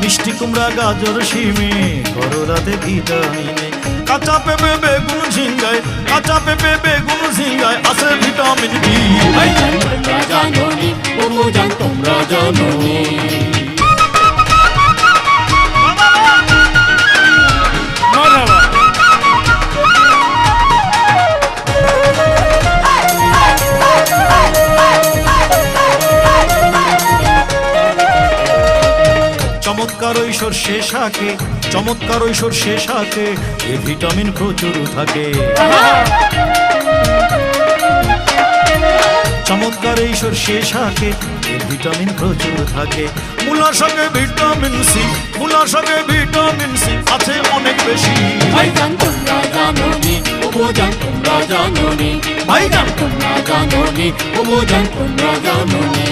মিষ্টি কুমড়া গাজর শিমে করলাতে ভিটামিনে কাঁচা পেঁপে বেগুন ঝিঙ্গায় কাঁচা পেঁপে বেগুন ঝিঙ্গায় আছে ভিটামিন বি ভাইজান তোমরা জানো নি উমুজান তোমরা জানো নি চমৎকার ওই সর্ষে শাকে চমৎকার ওই সর্ষে শাকে এ ভিটামিন প্রচুর থাকে চমৎকার এই সর্ষে শাকে এ ভিটামিন প্রচুর থাকে মূলা শাকে ভিটামিন সি মূলা শাকে ভিটামিন সি আছে অনেক বেশি ভাইজান তোমরা জানো নি উমুজান তোমরা জানো নি ভাইজান তোমরা জানো নি উমুজান তোমরা জানো নি